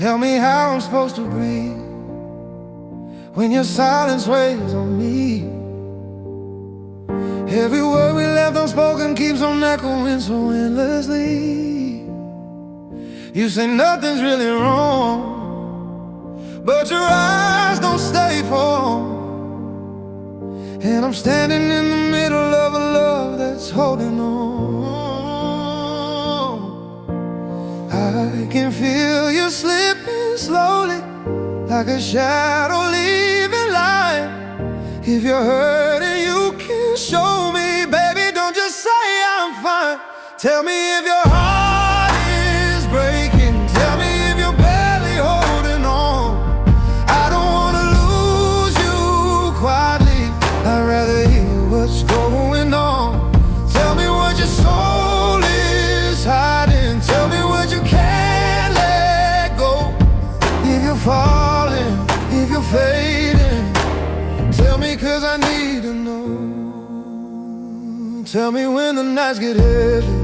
Tell me how I'm supposed to breathe when your silence weighs on me. Every word we left unspoken keeps on echoing so endlessly. You say nothing's really wrong, but your eyes don't stay for. And I'm standing in the middle of a love that's holding on. I can feel you slipping slowly, like a shadow leaving light. If you're hurting, you can show me, baby, don't just say I'm fine. Tell me if your heart is breaking. Tell me if you're barely holding on. I don't wanna lose you quietly. I'd rather hear what's going on. Tell me what your soul is hiding. Tell me what you can't let go. If you're falling, if you're fading, tell me, 'cause I need to know. Tell me when the nights get heavy,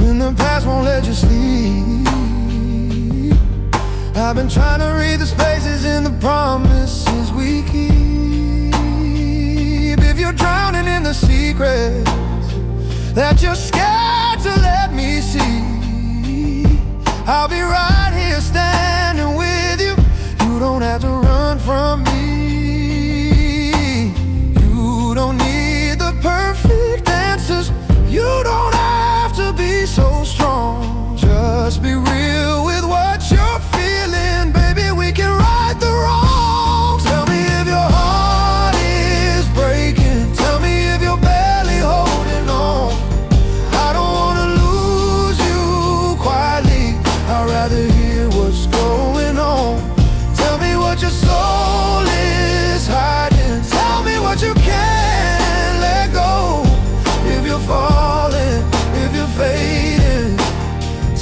when the past won't let you sleep. I've been trying to read the spaces in the promises we keep. If you're drowning in the secrets that you're scared to let me see, I'll be right here standing with you. You don't have to run from me. You don't need the perfect answers. You don't have to be so strong. Just be real with what you're feeling. Baby, we can right the wrongs. Tell me if your heart is breaking. Tell me if you're barely holding on. I don't wanna lose you quietly. I'd rather hear what's going on. Tell me what your soul is hiding. Tell me what you can't let go. If you're falling, if you're fading,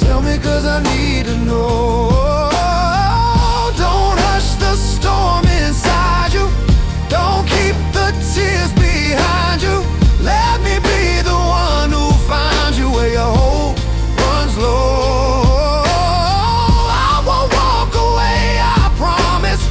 tell me, 'cause I need to know. Don't hush the storm inside you. Don't keep the tears behind you. Let me be the one who finds you where your hope runs low. I won't walk away, I promise.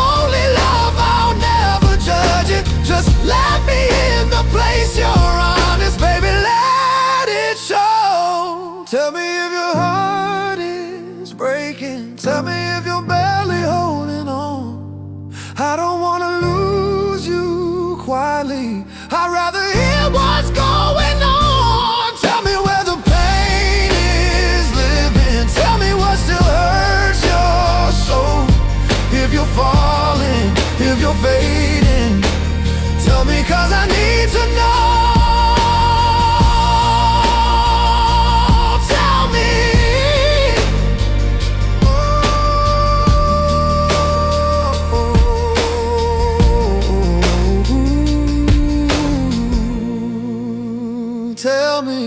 Only love, I'll never judge it. Just let me in the place you're honest, baby, let it show. Tell me if your heart is breaking. Tell me if you're barely holding on. I don't wanna lose you quietly. I'd rather hear what's going on. Tell me where the pain is living. Tell me what still hurts your soul. If you're falling, if you're fading, tell me, 'cause I need to know. Tell me. Tell me,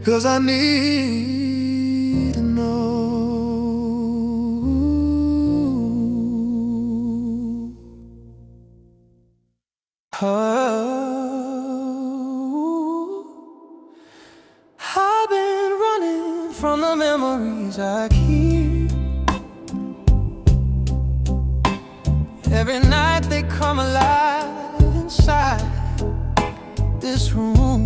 'cause I need to know. I've been running from the memories I keep. Every night they come alive inside this room.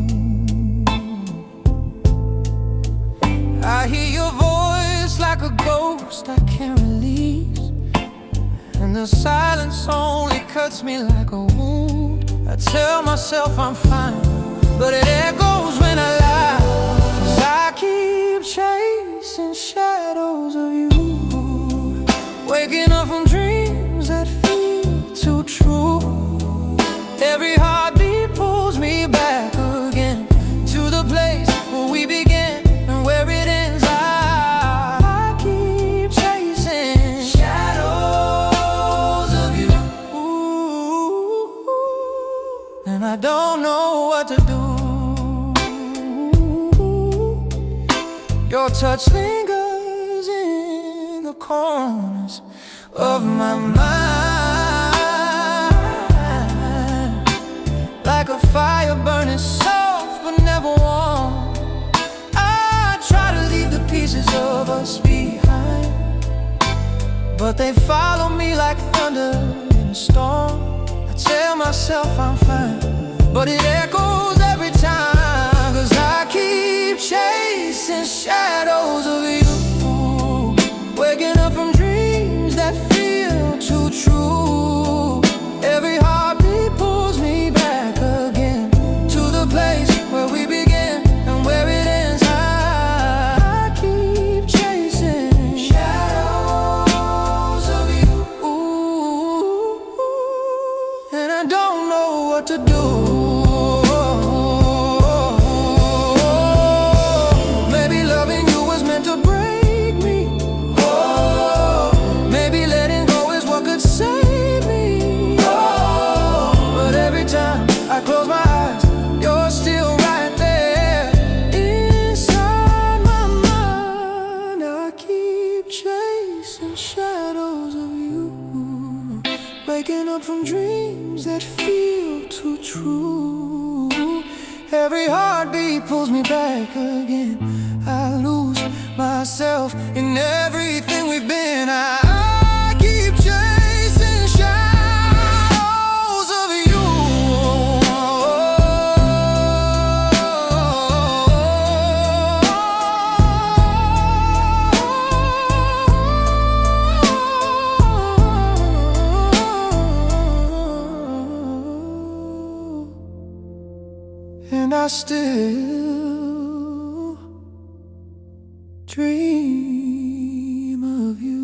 I hear your voice like a ghost I can't release, and the silence only cuts me like a wound. I tell myself I'm fine, but it echoes when I lie. 'Cause I keep chasing shadows of you, waking up from dreams that feel too true. Every heartbeat pulls me back again to the place where we began and where it ends. I keep chasing shadows of you. Ooh, and I don't know what to do. Your touch lingers in the corners of my mind, like a fire burning soft but never warm. I try to leave the peace pieces of us behind, but they follow me like thunder in a storm. I tell myself I'm fine, but it echoes every time, 'cause I keep chasing shadows of you, waking up from dreams that feel too true. Every heartbeat pulls me back again to the place where we begin and where it ends. I keep chasing shadows of you, and I don't know what to do. Maybe loving you was meant to break me. Maybe letting go is what could save me. But every time I close my eyes, you're still right there inside my mind. I keep chasing shadows of you, waking up from dreams that feel too true. Every heartbeat pulls me back again. I lose myself in everything we've been. I keep chasing shadows of you. And I still dream of you.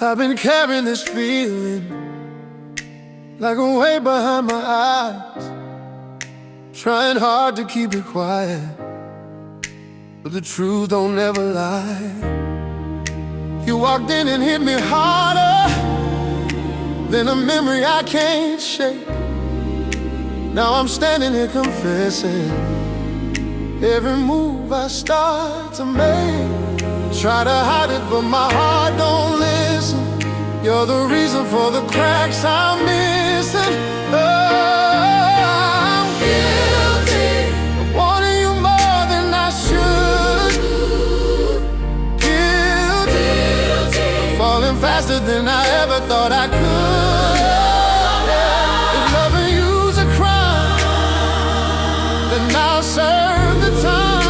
I've been carrying this feeling like a weight behind my eyes, trying hard to keep it quiet, but the truth don't ever lie. You walked in and hit me harder than a memory I can't shake. Now I'm standing here confessing every move I start to make. Try to hide it, but my heart don't listen. You're the reason for the cracks I'm missing. Oh, I'm guilty of wanting you more than I should. Guilty of falling faster than I ever thought I could. If loving you's a crime, then I'll serve the time.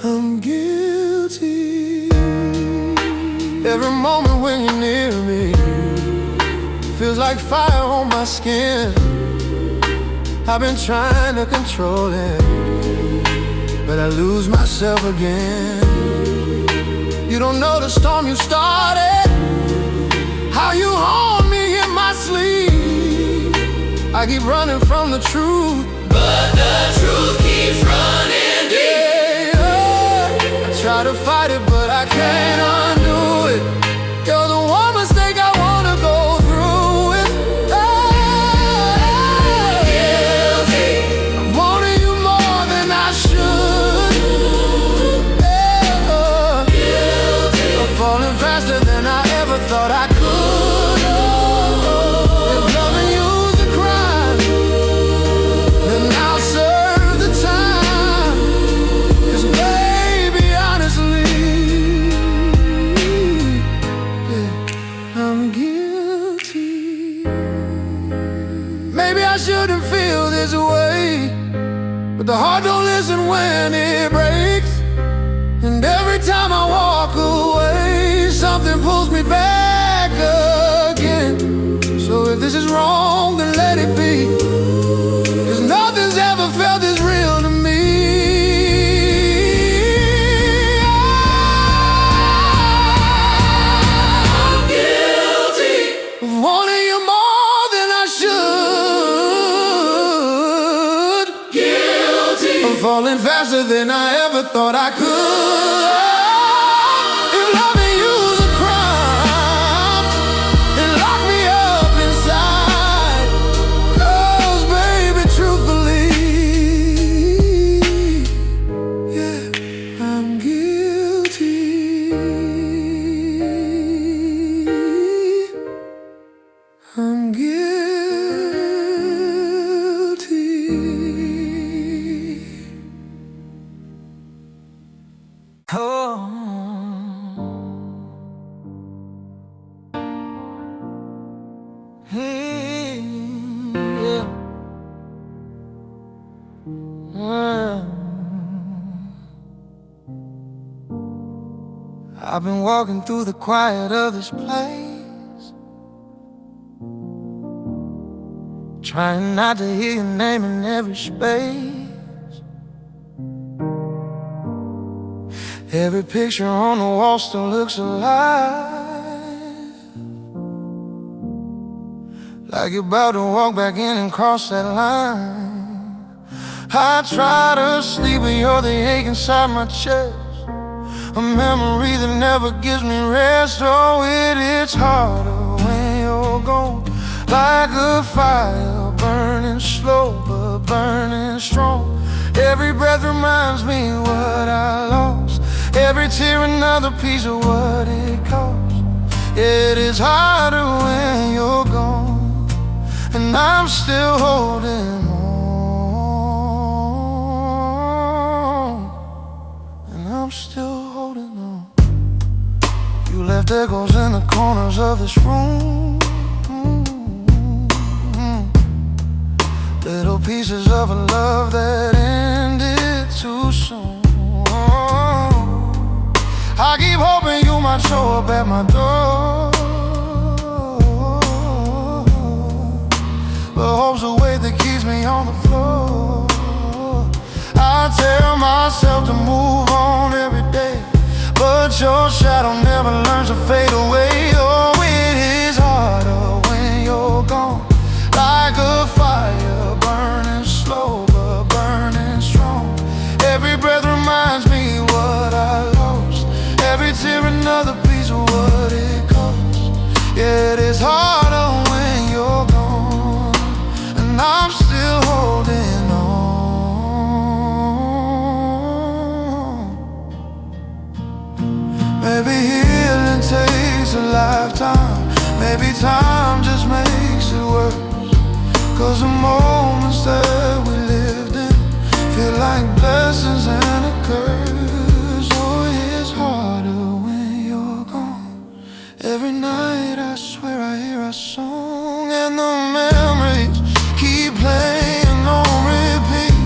I'm guilty. Every moment when you're near me feels like fire on my skin. I've been trying to control it, but I lose myself again. You don't know the storm you started, how you haunt me in my sleep. I keep running from the truth, but the truth keeps running deep. Try to fight it, but I can't undo it. You're the one mistake I wanna go through with. Guilty of wanting you more than I should. Guilty of falling faster than I ever thought I could. If loving you's a crime, then I'll serve the time. 'Cause baby, I'm guilty. Maybe I shouldn't feel this way, but the heart don't listen when it breaks. And every time I walk away, something pulls me back again. So if this is wrong, then let it be, 'cause nothing's ever felt this real to me. Wanting you more than I should. Guilty of falling faster than I ever thought I could. If love Yeah. I've been walking through the quiet of this place, trying not to hear your name in every space. Every picture on the wall still looks alive, like you're about to walk back in and cross that line. I try to sleep, but you're the ache inside my chest, a memory that never gives me rest. Oh, it is harder when you're gone, like a fire burning slow but burning strong. Every breath reminds me what I lost, every tear another piece of what it cost. It is harder when you're gone, and I'm still holding on, and I'm still holding on. You left echoes in the corners of this room, little pieces of a love that ended too soon. I keep hoping you might show up at my door, but hope's the weight that keeps me on the floor. I tell myself to move on every day, but your shadow never learns to fade away. Oh, it is harder when you're gone, like a fire burning slow but burning strong. Every breath reminds me what I lost, every tear another piece of what it cost. Yeah, it is harder when you're gone, and I'm still holding on. Maybe healing takes a lifetime, maybe time just makes it worse, 'cause the moments that we lived in feel like blessings and a curse. Oh, it's harder when you're gone. Every night I swear I hear a song, and the memories keep playing on repeat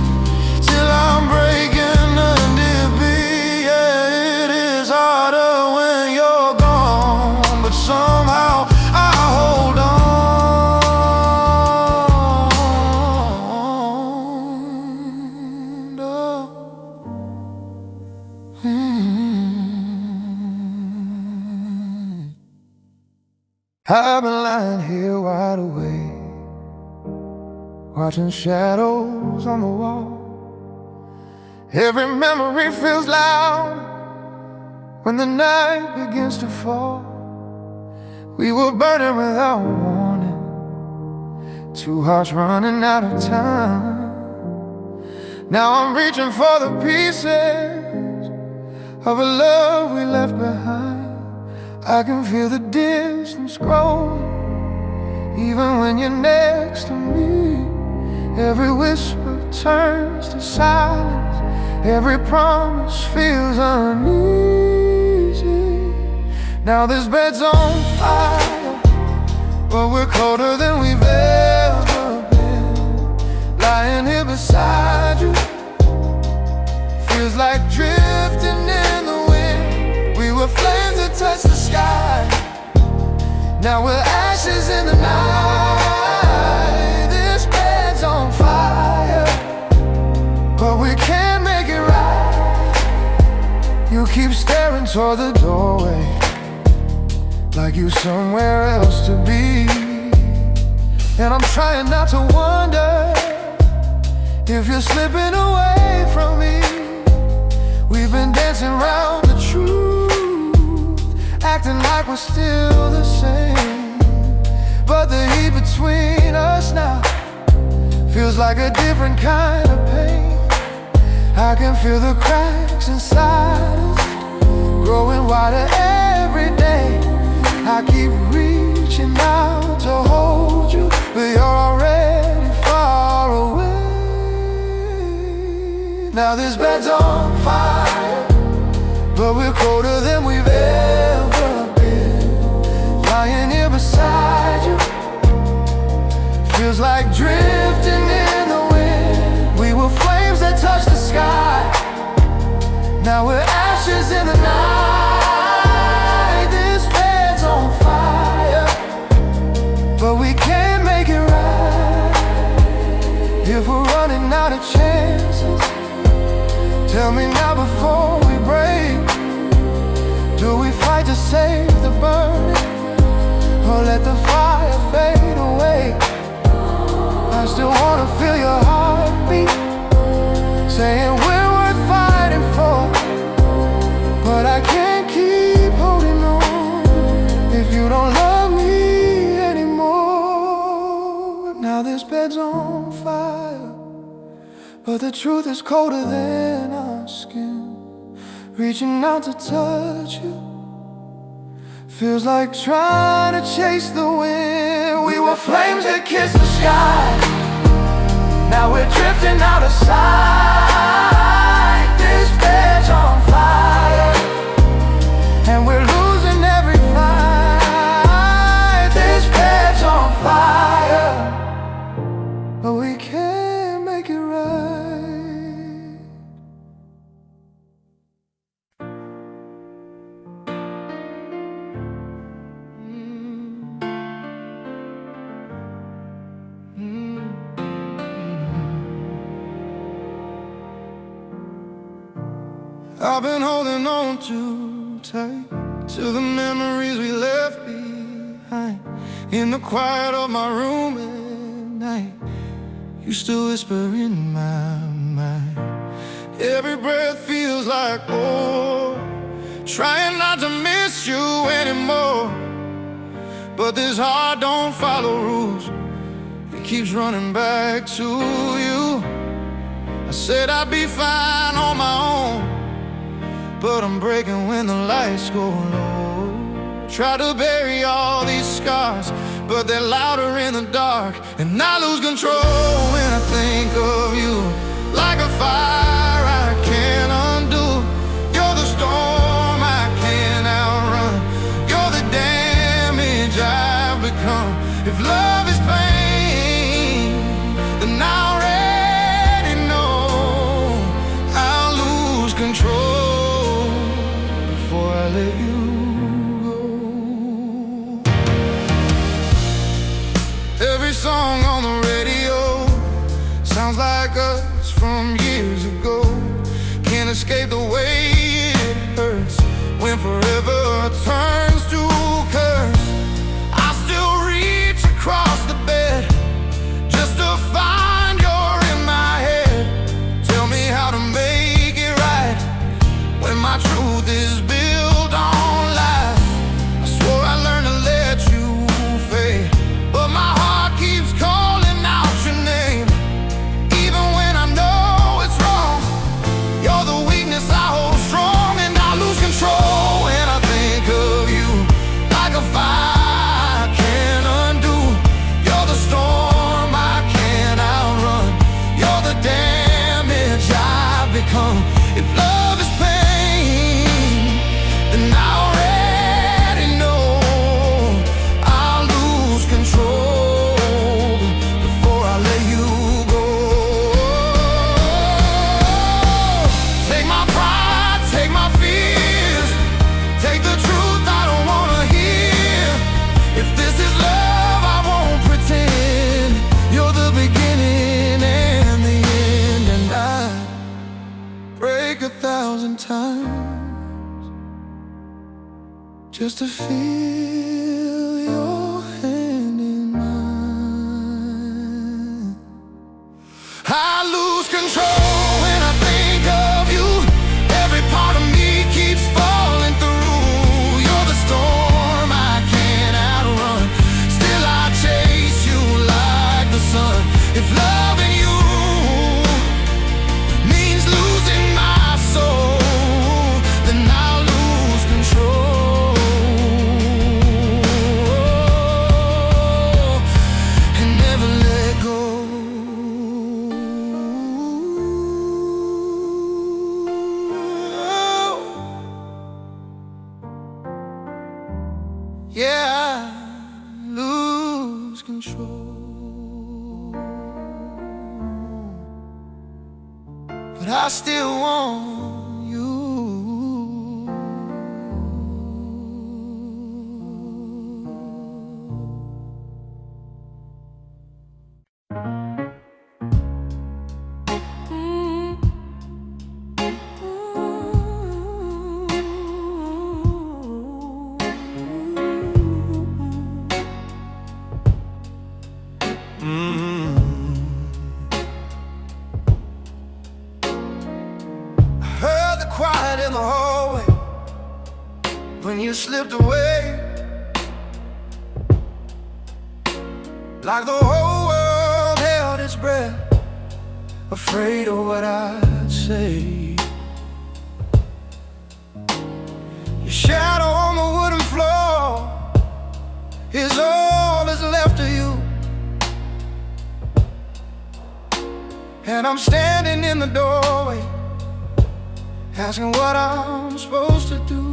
till I'm breaking under beat. Yeah, it is harder when you're gone, but somehow I hold on. I've been lying here wide awake, watching shadows on the wall. Every memory feels loud when the night begins to fall. We were burning without warning, two hearts running out of time. Now I'm reaching for the pieces of a love we left behind. I can feel the distance growing, even when you're next to me. Every whisper turns to silence, every promise feels uneasy. Now this bed's on fire, but we're colder than we've ever been. Lying here beside you feels like drifting in the wind. We were flames that touched the sky, now we're ashes in the night. This bed's on fire, but we can't make it right. You keep staring toward the doorway, like you somewhere else to be. And I'm trying not to wonder if you're slipping away from me. We've been dancing around the truth, acting like we're still the same, but the heat between us now feels like a different kind of pain. I can feel the cracks inside us growing wider every day. I keep reaching out to hold you, but you're already far away. Now this bed's on fire, but we're colder than we've ever been. Lying here beside you Now we're ashes in the night. This bed's on fire, but we can't make it right. If we're running out of chances, tell me now before we break. Do we fight to save the burning, or let the fire fade away? I still wanna feel your heartbeat, saying we're worth fighting for. But I can't keep holding on if you don't love me anymore. Now this bed's on fire, but the truth is colder than our skin. Reaching out to touch you feels like trying to chase the wind. We were flames that kissed the sky, now we're drifting out of sight. This bed's on fire, and we're losing every fight. This bed's on fire, but we can't make it right. I've been holding on too tight to the memories we left behind. In the quiet of my room at night, you still whisper in my mind. Every breath feels like, oh, trying not to miss you anymore. But this heart don't follow rules, it keeps running back to you. I said I'd be fine on my own, but I'm breaking when the lights go low. Try to bury all these scars, but they're louder in the dark, and I lose control when I think of you. Like a fire I can't undo, you're the storm I can't outrun, you're the damage I've become. If love is pain, then I already know I'll lose control before I let you go. Every song on the radio sounds like us from years ago. Can't escape the way it hurts when forever turns to curse. I still reach across the bed just to find you're in my head. Tell me how to make it right when my truth is built on lies. I swore I learned to let you fade, but my heart keeps calling out your name. Even when I know it's wrong, you're the weakness I hold strong, and I lose control when I think of you. Like a fire I can't undo, you're the storm I can't outrun, you're the damage I've become. If love is pain, then I already know I'll lose control before I let you go. Take my pride, take my fears, take the truth I don't wanna hear. If this is love, I won't pretend. You're the beginning and the end, and I break 1,000 times just to feel your hand in mine. I lose control when I think of you. Every part of me keeps falling through. You're the storm I can't outrun, still I chase you like the sun. If loving you means losing my soul, then I'll lose control and never let go. Yeah, I lose control, but I still want you. you slipped away, like the whole world held its breath, afraid of what I'd say. Your shadow on the wooden floor is all that's left of you, and I'm standing in the doorway, asking what I'm supposed to do.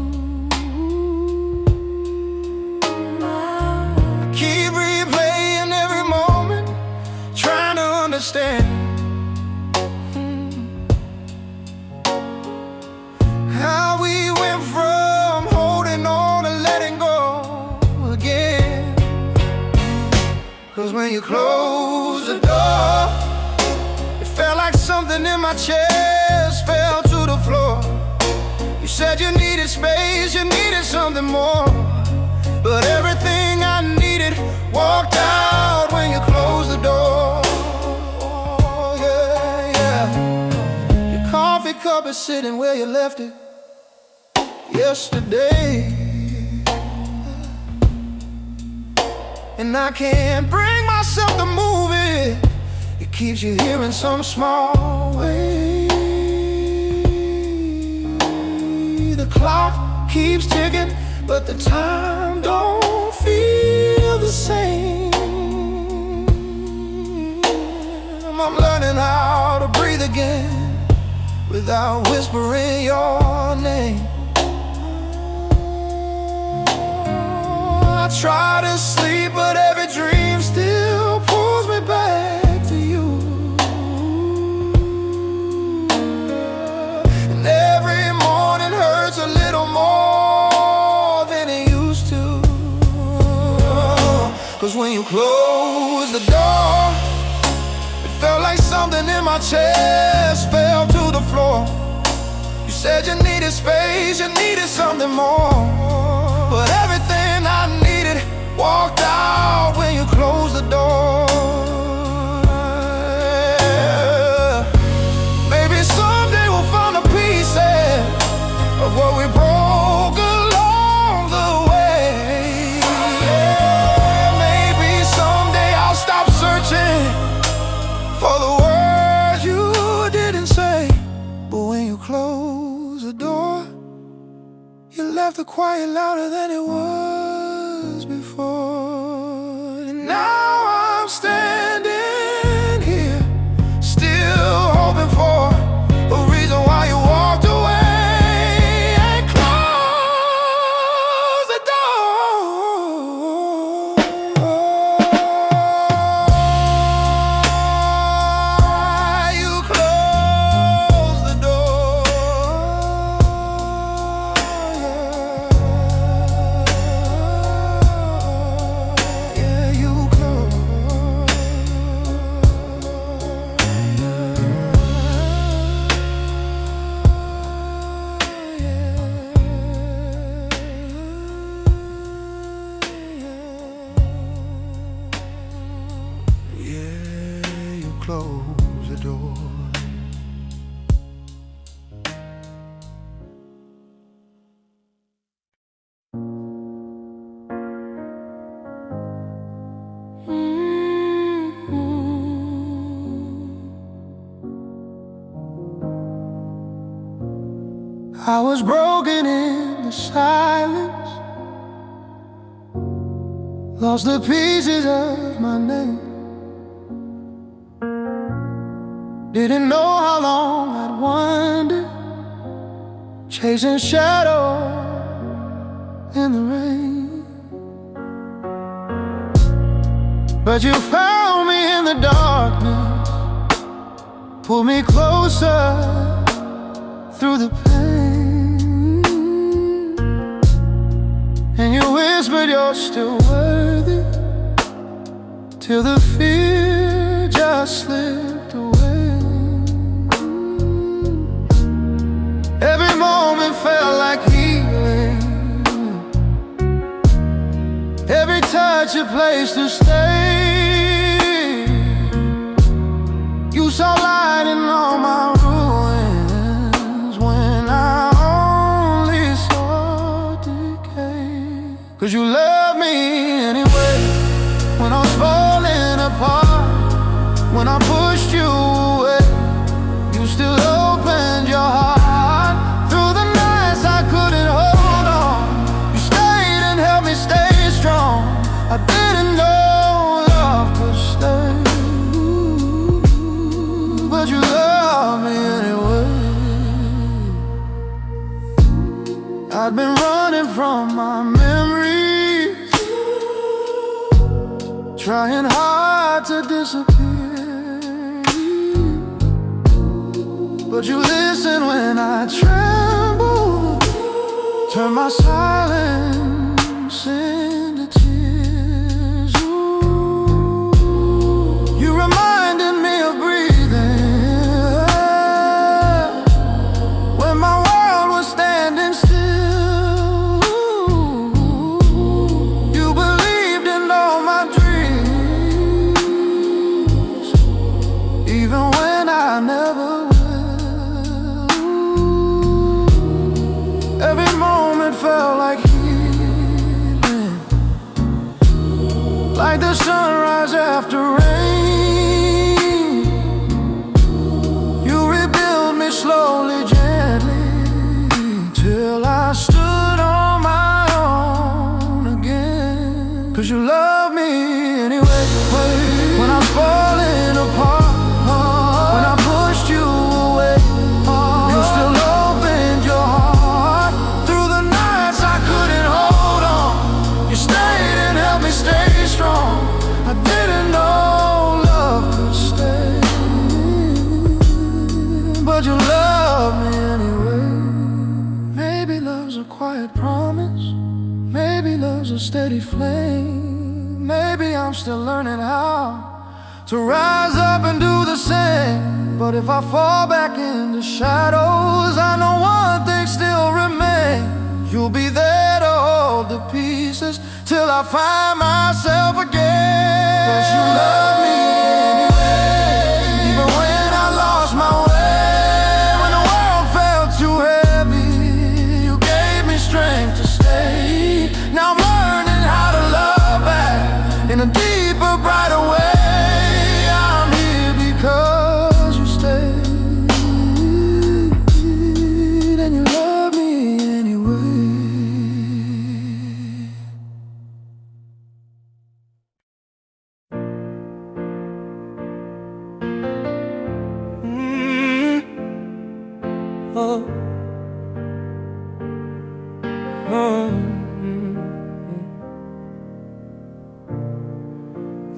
I keep replaying every moment, trying to understand how we went from holding on to letting go again. 'Cause when you close the door, it felt like something in my chest fell to the floor. You said you needed space, you needed something more, but everything I needed walked out when you closed the door. Yeah, yeah. Your coffee cup is sitting where you left it yesterday, and I can't bring myself to move it. It keeps you here in some small way. The clock keeps ticking, but the time don't feel the same. I'm learning how to breathe again without whispering your name. I try to sleep, but every dream still pulls me back to you. And every morning hurts a little more than it used to. 'Cause when you close the door, it felt like something in my chest fell to the floor. You said you needed space, you needed something more, but everything I needed walked out when you closed the door. Maybe someday we'll find the pieces of what we broke along the way. Maybe someday I'll stop searching for the words you didn't say. But when you close the door, you left the quiet louder than it was before. And now I'm standing here, still hoping for a reason why you walked away and closed the door. You closed the door. Yeah, you closed. Yeah, you close the door. I was broken in the silence, lost the pieces of my name. Didn't know how long I'd wander, chasing shadows in the rain. But you found me in the darkness, pulled me closer through the pain, and you whispered you're still worthy, till the fear just slipped away. Every moment felt like healing, every touch a place to stay. You saw light in all my ruins when I only saw decay. trying hard to disappear, but you listen when I tremble, turn my silence into tears. Ooh, you reminded me of breathing when my world was standing still. You believed in all my dreams, even when I never will. Every moment felt like healing, like the sunrise after rain. You rebuild me slowly, gently, till I stood on my own again. 'Cause you love me anyway, when I'm falling apart, when I pushed you away, you still opened your heart. Through the nights I couldn't hold on, you stayed and helped me stay strong. I didn't know love could stay, but you love me anyway. Maybe love's a quiet promise, maybe love's a steady flame. Maybe I'm still learning how to rise up and do the same. But if I fall back in the shadows, I know one thing still remains. You'll be there to hold the pieces till I find myself again. 'Cause you love me anyway, even when I lost my way. When the world felt too heavy, you gave me strength to stay. Now I'm learning how to love back in a deeper, brighter way. I'm here because you stayed, and you love me anyway. Oh. Oh.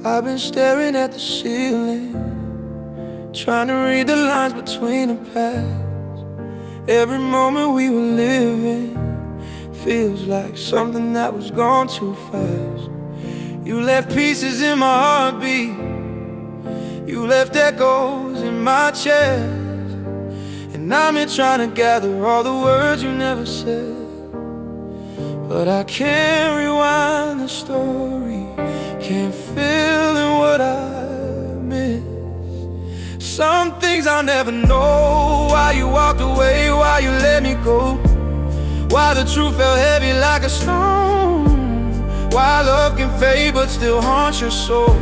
I've been staring at the ceiling, trying to read the lines between the past. Every moment we were living feels like something that was gone too fast. You left pieces in my heartbeat, you left echoes in my chest, and I'm here trying to gather all the words you never said. But I can't rewind the story, can't fill in what I missed. Some things I'll never know, why you walked away, why you let me go, why the truth felt heavy like a stone, why love can fade but still haunt your soul.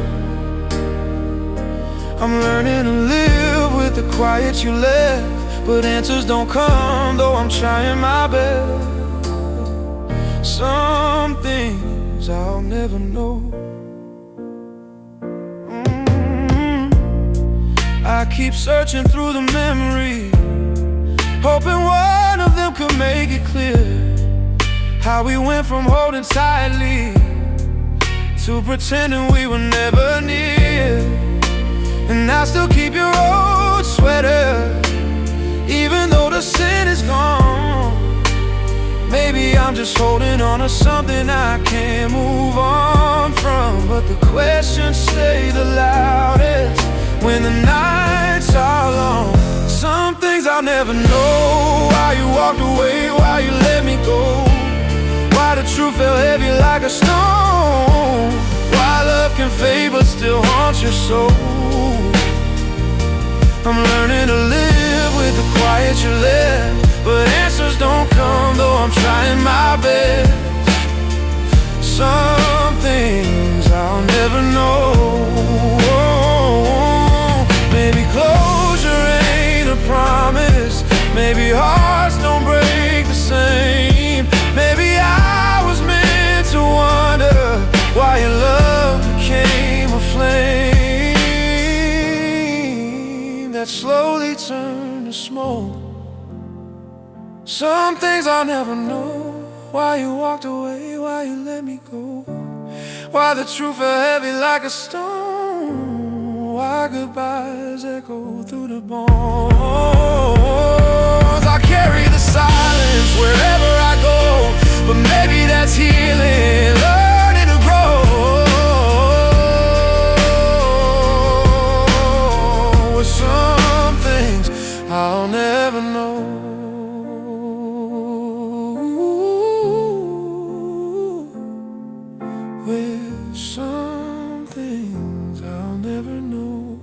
I'm learning to live with the quiet you left, but answers don't come, though I'm trying my best. Some things I'll never know. I keep searching through the memories, hoping one of them could make it clear how we went from holding tightly to pretending we were never near. And I still keep your old sweater, even though the sin is gone. Maybe I'm just holding on to something I can't move on from. But the questions stay the loudest when the nights are long. Some things I'll never know, why you walked away, why you let me go, why the truth felt heavy like a stone, why love can fade but still haunt your soul. I'm learning to live with the quiet you left, but answers don't come, though I'm trying my best. Some things I'll never know. Maybe closure ain't a promise, maybe hearts don't break the same. Maybe I was meant to wonder why your love became a flame that slowly turned to smoke. Some things I'll never know, why you walked away, why you let me go, Why the truth fell heavy like a stone? Why goodbyes echo through the bones? I carry the silence wherever I go, but maybe that's healing, learning to grow. With some things I'll never know. With some things I'll never know.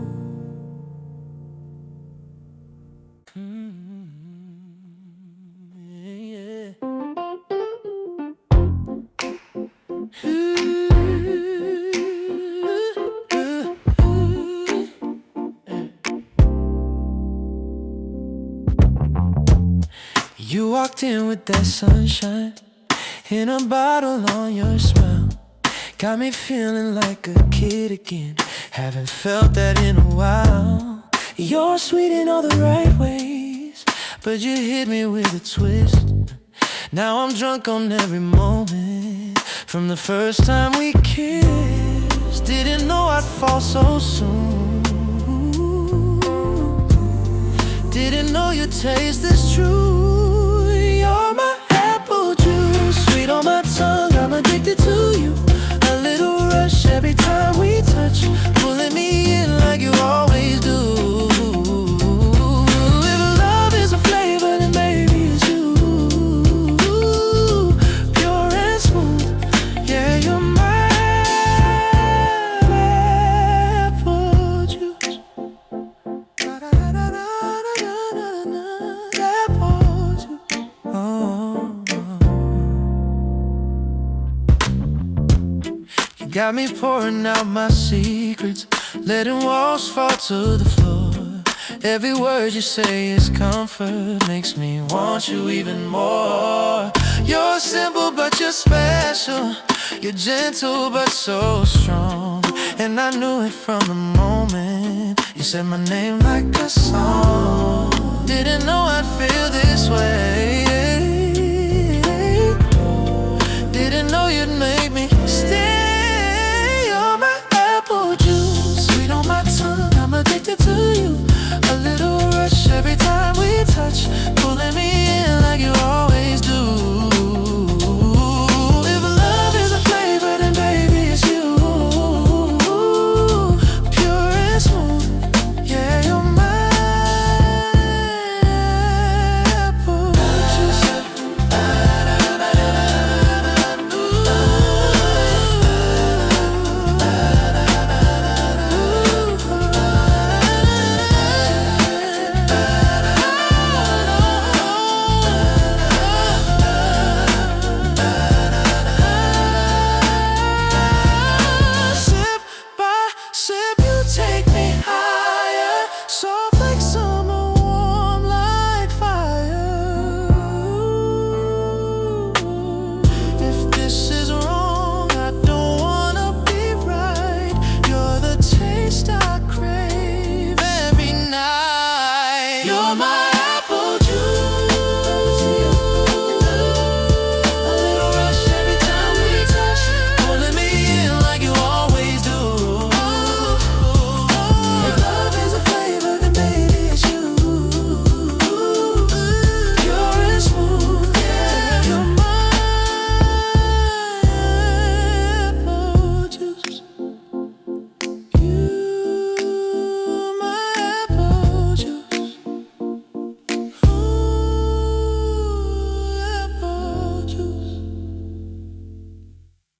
Yeah. You walked in with that sunshine, in a bottle on your smile. Got me feeling like a kid again, haven't felt that in a while. You're sweet in all the right ways, but you hit me with a twist. Now I'm drunk on every moment, from the first time we kissed. Didn't know I'd fall so soon. Didn't know you'd taste this true. You're my apple juice, sweet on my tongue, I'm addicted to you. A little rush every time we touch, pulling me in like you always do. If love is a flavor, then maybe it's you. Pure and smooth, yeah, you're my apple juice. Apple juice. Oh. Got me pouring out my secrets, letting walls fall to the floor. Every word you say is comfort, makes me want you even more. You're simple but you're special, you're gentle but so strong. And I knew it from the moment you said my name like a song. Didn't know I'd feel this way.